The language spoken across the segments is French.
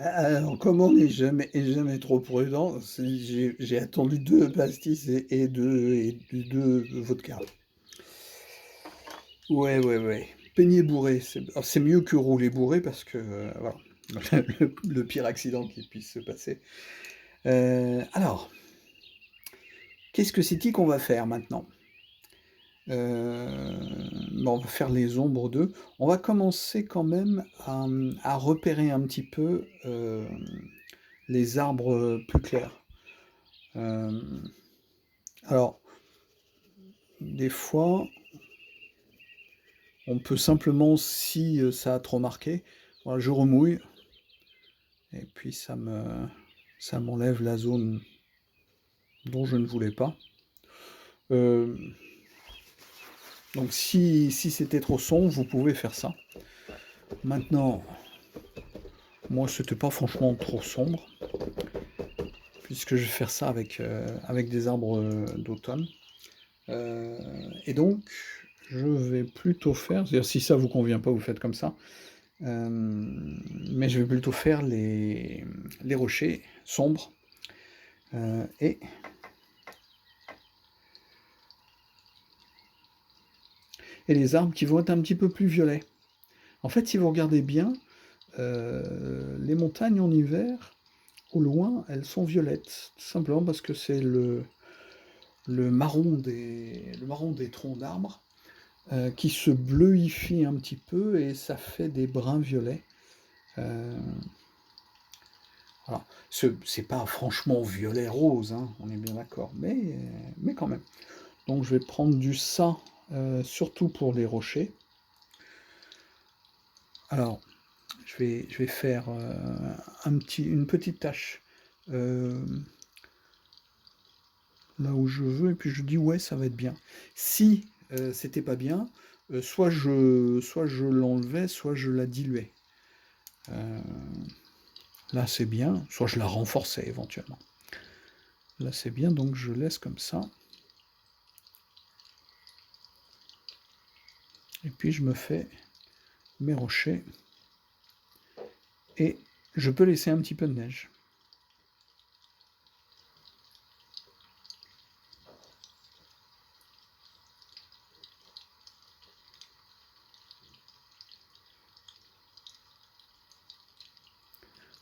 Alors, comme on n'est jamais trop prudent, j'ai attendu 2 pastis et 2 vodka. Ouais, ouais, ouais. Peigné bourré, c'est mieux que rouler bourré parce que, voilà, le pire accident qui puisse se passer. Alors, qu'est-ce que c'est qu'on va faire maintenant? On va faire les ombres d'eux. On va commencer quand même à repérer un petit peu, les arbres, plus clairs. Hem, alors, des fois, on peut simplement, si, ça a trop marqué, voilà, je remouille et puis ça m'enlève la zone dont je ne voulais pas. Hem, donc si c'était trop sombre, vous pouvez faire ça. Maintenant, moi, c'était pas franchement trop sombre, puisque je vais faire ça avec des arbres, d'automne. Heu et donc je vais plutôt faire, c'est-à-dire si ça vous convient pas, vous faites comme ça. Mais je vais plutôt faire les rochers sombres, heu et et les arbres qui vont être un petit peu plus violets. En fait, si vous regardez bien, les montagnes en hiver, au loin, elles sont violettes, tout simplement parce que c'est le marron des troncs d'arbres, qui se bleuifie un petit peu et ça fait des brins violets. Heu, alors c'est pas franchement violet rose, hein, on est bien d'accord, mais quand même. Donc je vais prendre du ça, surtout pour les rochers. Alors, je vais faire, une petite tache, hem, là où je veux et puis je dis: «Ouais, ça va être bien». Si, c'était pas bien, soit je l'enlevais, soit je la diluais. Heu, là, c'est bien, soit je la renforçais éventuellement. Là, c'est bien, donc je laisse comme ça et puis je me fais mes rochers et je peux laisser un petit peu de neige.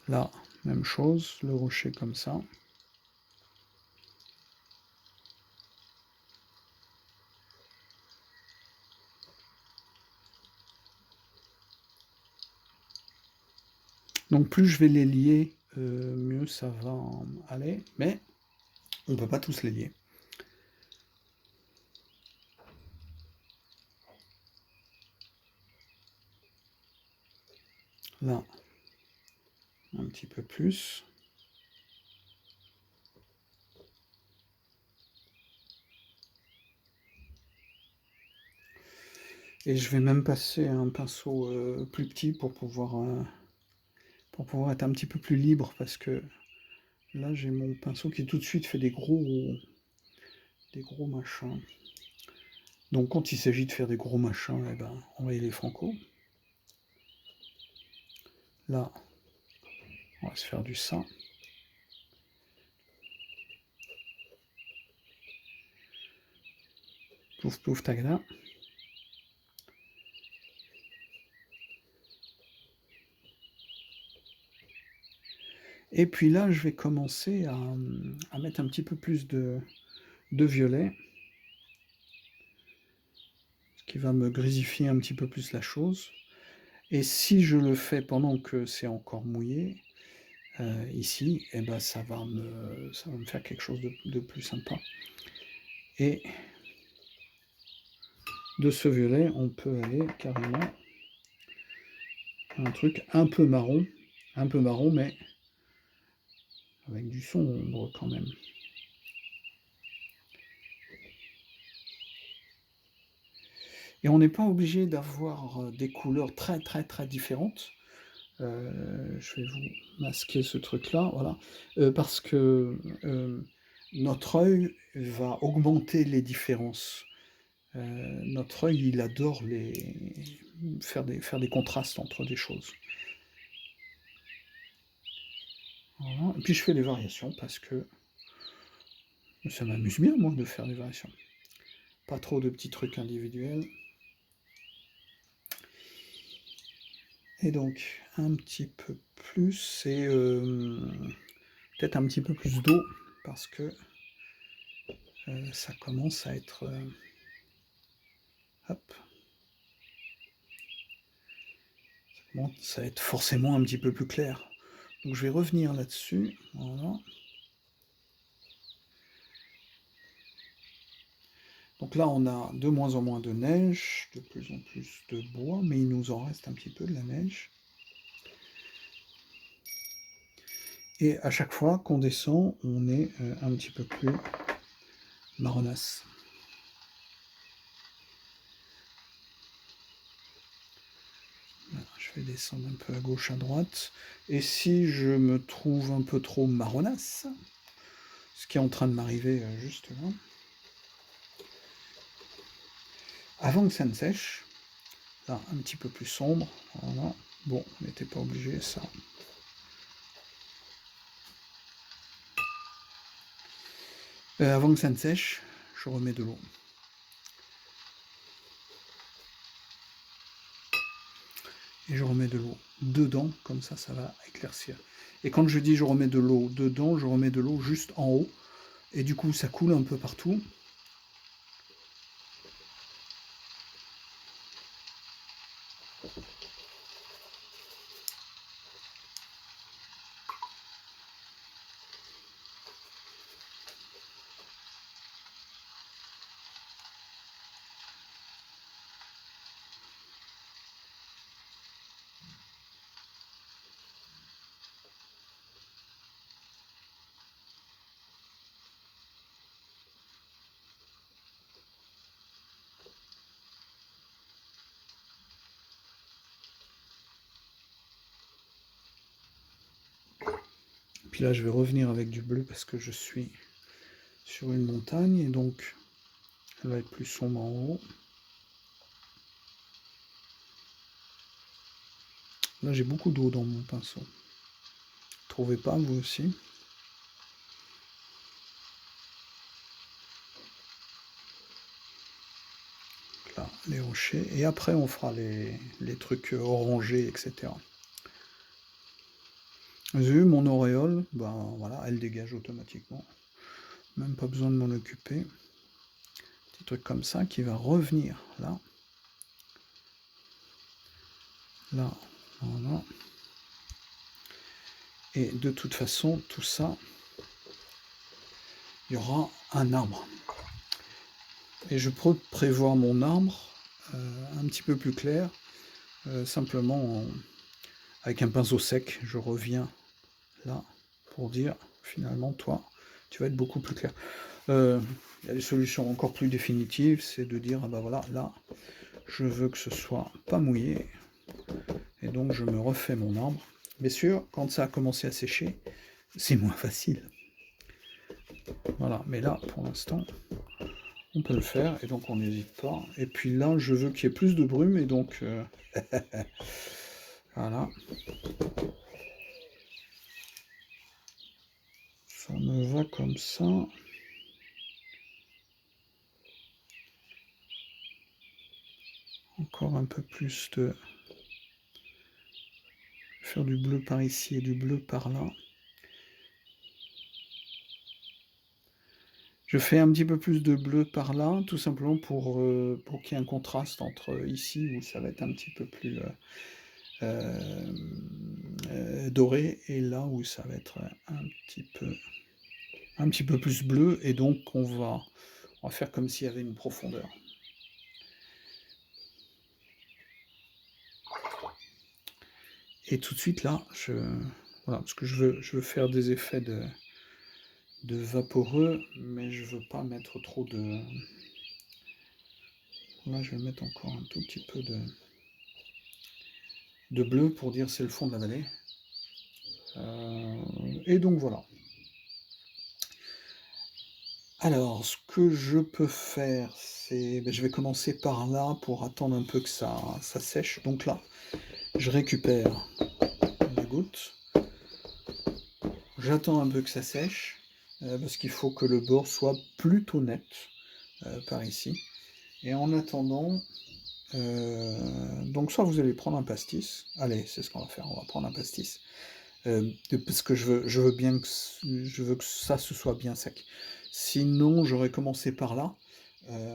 Là, même chose, le rocher comme ça. Donc plus je vais les lier, mieux ça va aller, mais on ne peut pas tous les lier. Là, un petit peu plus. Et je vais même passer un pinceau, plus petit pour pouvoir être un petit peu plus libre parce que là, j'ai mon pinceau qui tout de suite fait des gros machins. Donc quand il s'agit de faire des gros machins, eh ben, on va y aller franco. Là, on va se faire du ça. Pouf pouf tagada. Et puis là, je vais commencer à mettre un petit peu plus de violet, ce qui va me grisifier un petit peu plus la chose. Et si je le fais pendant que c'est encore mouillé, ici, eh ben, ça va me faire quelque chose de plus sympa. Et de ce violet, on peut aller carrément à un truc un peu marron, mais avec du sombre quand même. Et on n'est pas obligé d'avoir des couleurs très très très différentes. Je vais vous masquer ce truc-là, voilà, parce que, notre œil va augmenter les différences. Notre œil, il adore faire des contrastes entre des choses. Voilà. Et puis je fais des variations parce que ça m'amuse bien, moi, de faire des variations. Pas trop de petits trucs individuels. Et donc, un petit peu plus, et peut-être un petit peu plus d'eau, parce que ça commence à être... hop. Ça commence à être forcément un petit peu plus clair. Donc je vais revenir là-dessus. Voilà. Donc là, on a de moins en moins de neige, de plus en plus de bois, mais il nous en reste un petit peu de la neige. Et à chaque fois qu'on descend, on est un petit peu plus marronasse. Voilà, je vais descendre un peu à gauche, à droite. Et si je me trouve un peu trop marronasse, ce qui est en train de m'arriver juste là, avant que ça ne sèche, là, un petit peu plus sombre, voilà. Bon, on n'était pas obligé, ça. Avant que ça ne sèche, je remets de l'eau. Et je remets de l'eau dedans, comme ça va éclaircir. Et quand je dis je remets de l'eau dedans, je remets de l'eau juste en haut, et du coup ça coule un peu partout. Puis là je vais revenir avec du bleu parce que je suis sur une montagne, et donc elle va être plus sombre en haut. Là j'ai beaucoup d'eau dans mon pinceau. Trouvez pas, vous aussi? Là, les rochers. Et après on fera les trucs orangés, etc. Vous avez vu mon auréole? Ben voilà, elle dégage automatiquement. Même pas besoin de m'en occuper. Petit truc comme ça qui va revenir là. Là, voilà. Et de toute façon, tout ça, il y aura un arbre. Et je peux prévoir mon arbre un petit peu plus clair, simplement avec un pinceau sec. Je reviens là pour dire, finalement, toi, tu vas être beaucoup plus clair. Il y a des solutions encore plus définitives, c'est de dire, ah ben voilà, là, je veux que ce soit pas mouillé, et donc je me refais mon arbre. Bien sûr, quand ça a commencé à sécher, c'est moins facile. Voilà, mais là, pour l'instant, on peut le faire, et donc on n'hésite pas. Et puis là, je veux qu'il y ait plus de brume, et donc... voilà. Ça me va comme ça. Encore un peu plus de... Faire du bleu par ici et du bleu par là. Je fais un petit peu plus de bleu par là, tout simplement pour qu'il y ait un contraste entre ici, où ça va être un petit peu plus doré, et là où ça va être un petit peu plus bleu, et donc on va faire comme s'il y avait une profondeur. Et tout de suite là, voilà, parce que je veux faire des effets de vaporeux, mais je veux pas mettre trop de... Là, je vais mettre encore un tout petit peu de bleu pour dire c'est le fond de la vallée. Et donc voilà. Alors, ce que je peux faire, c'est... je vais commencer par là pour attendre un peu que ça sèche. Donc là, je récupère les gouttes. J'attends un peu que ça sèche, parce qu'il faut que le bord soit plutôt net, par ici. Et en attendant, donc soit vous allez prendre un pastis. Allez, c'est ce qu'on va faire, on va prendre un pastis. Parce que je veux bien que je veux que ça se soit bien sec. Sinon, j'aurais commencé par là,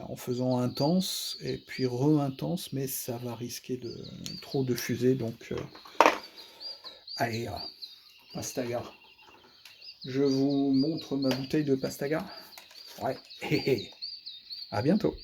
en faisant intense et puis re-intense, mais ça va risquer de trop de fuser, donc allez, pastaga. Je vous montre ma bouteille de pastaga. Ouais, hé hé. À bientôt.